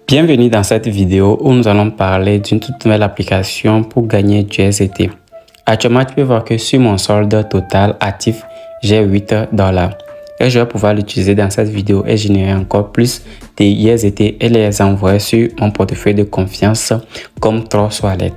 Bienvenue dans cette vidéo où nous allons parler d'une toute nouvelle application pour gagner du USDT. Actuellement, tu peux voir que sur mon solde total actif, j'ai $8 et je vais pouvoir l'utiliser dans cette vidéo et générer encore plus de USDT et les envoyer sur mon portefeuille de confiance comme Trust Wallet.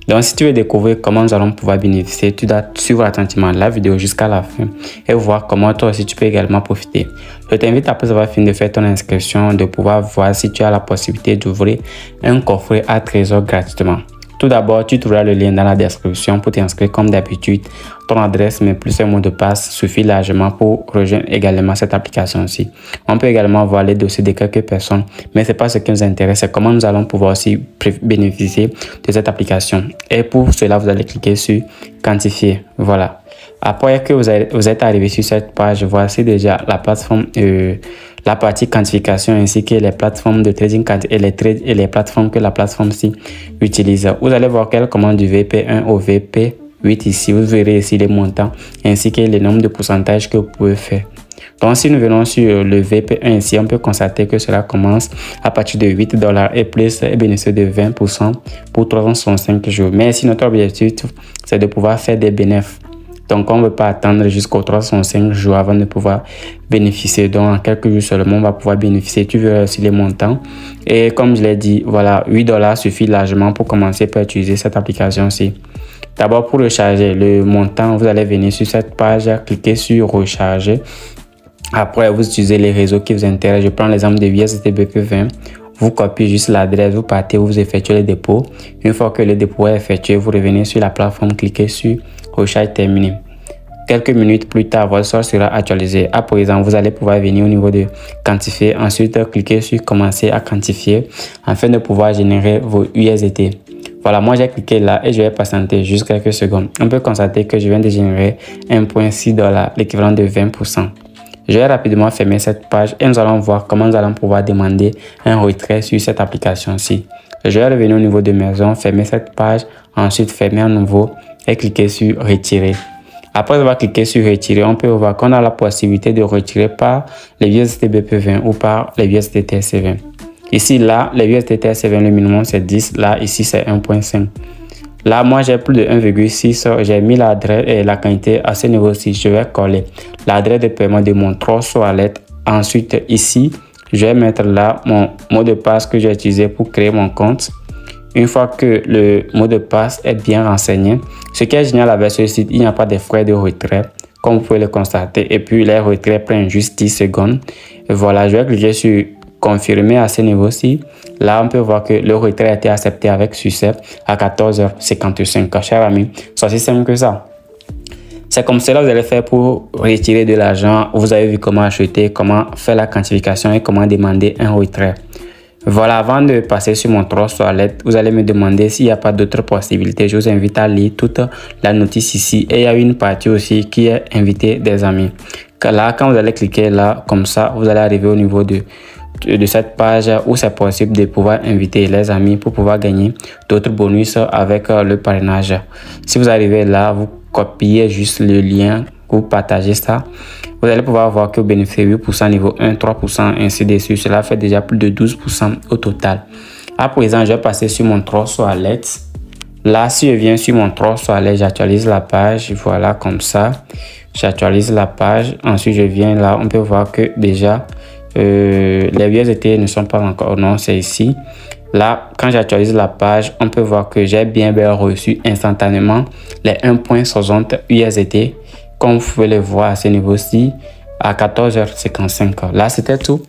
Donc, si tu veux découvrir comment nous allons pouvoir bénéficier, tu dois suivre attentivement la vidéo jusqu'à la fin et voir comment toi aussi tu peux également profiter. Je t'invite après avoir fini de faire ton inscription de pouvoir voir si tu as la possibilité d'ouvrir un coffret à trésor gratuitement. Tout d'abord, tu trouveras le lien dans la description pour t'inscrire comme d'habitude. Ton adresse, mais plus un mot de passe suffit largement pour rejoindre également cette application-ci. On peut également voir les dossiers de quelques personnes, mais ce n'est pas ce qui nous intéresse, c'est comment nous allons pouvoir aussi bénéficier de cette application. Et pour cela, vous allez cliquer sur quantifier. Voilà. Après que vous êtes arrivé sur cette page, voici déjà la plateforme, la partie quantification ainsi que les plateformes de trading et les plateformes que la plateforme-ci utilise. Vous allez voir qu'elle commande du VP1 au VP8 ici. Vous verrez ici les montants ainsi que le nombre de pourcentages que vous pouvez faire. Donc, si nous venons sur le VP1 ici, on peut constater que cela commence à partir de $8 et plus et bénéficie de 20% pour 365 jours. Mais si notre objectif, c'est de pouvoir faire des bénéfices. Donc, on ne veut pas attendre jusqu'aux 305 jours avant de pouvoir bénéficier. Donc, en quelques jours seulement, on va pouvoir bénéficier. Tu verras aussi les montants. Et comme je l'ai dit, voilà, $8 suffit largement pour commencer par utiliser cette application-ci. D'abord, pour recharger le montant, vous allez venir sur cette page, cliquer sur recharger. Après, vous utilisez les réseaux qui vous intéressent. Je prends l'exemple de USDT BP20. Vous copiez juste l'adresse, vous partez, vous effectuez le dépôt. Une fois que le dépôt est effectué, vous revenez sur la plateforme, cliquez sur recharge terminé. Quelques minutes plus tard, votre solde sera actualisé. À présent, vous allez pouvoir venir au niveau de quantifier. Ensuite, cliquez sur commencer à quantifier afin de pouvoir générer vos USDT. Voilà, moi j'ai cliqué là et je vais patienter juste quelques secondes. On peut constater que je viens de générer $1.6, l'équivalent de 20%. Je vais rapidement fermer cette page et nous allons voir comment nous allons pouvoir demander un retrait sur cette application-ci. Je vais revenir au niveau de maison, fermer cette page, ensuite fermer à nouveau et cliquer sur retirer. Après avoir cliqué sur retirer, on peut voir qu'on a la possibilité de retirer par les USDT BP20 ou par les USDT TRC20. Ici, là, les USDT TRC20, le minimum c'est 10. Là, ici, c'est 1.5. Là, moi, j'ai plus de 1,6. J'ai mis l'adresse et la quantité à ce niveau-ci. Je vais coller l'adresse de paiement de mon Trust Wallet. Ensuite, ici, je vais mettre là mon mot de passe que j'ai utilisé pour créer mon compte. Une fois que le mot de passe est bien renseigné, ce qui est génial avec ce site, il n'y a pas de frais de retrait, comme vous pouvez le constater. Et puis, les retraits prennent juste 10 secondes. Et voilà, je vais cliquer sur confirmer à ce niveau-ci. Là, on peut voir que le retrait a été accepté avec succès à 14h55. Chers amis, c'est aussi simple que ça. C'est comme cela que vous allez faire pour retirer de l'argent. Vous avez vu comment acheter, comment faire la quantification et comment demander un retrait. Voilà, avant de passer sur mon Trust Wallet, vous allez me demander s'il n'y a pas d'autres possibilités. Je vous invite à lire toute la notice ici. Et il y a une partie aussi qui est inviter des amis. Là, quand vous allez cliquer là, comme ça, vous allez arriver au niveau de cette page où c'est possible de pouvoir inviter les amis pour pouvoir gagner d'autres bonus avec le parrainage. Si vous arrivez là, vous copiez juste le lien, vous partagez ça. Vous allez pouvoir voir que vous bénéficiez 8% niveau 1, 3%, ainsi de suite. Cela fait déjà plus de 12% au total. À présent, je vais passer sur mon Trust Wallet. Là, si je viens sur mon Trust Wallet, j'actualise la page. Voilà, comme ça. J'actualise la page. Ensuite, je viens là. On peut voir que déjà, les USDT ne sont pas encore. Non, c'est ici. Là, quand j'actualise la page, on peut voir que j'ai bien reçu instantanément les 1.60 USDT. Comme vous pouvez le voir à ce niveau-ci, à 14h55. Là, c'était tout.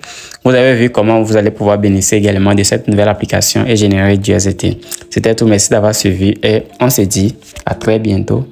Vous avez vu comment vous allez pouvoir bénéficier également de cette nouvelle application et générer du USDT. C'était tout. Merci d'avoir suivi et on se dit à très bientôt.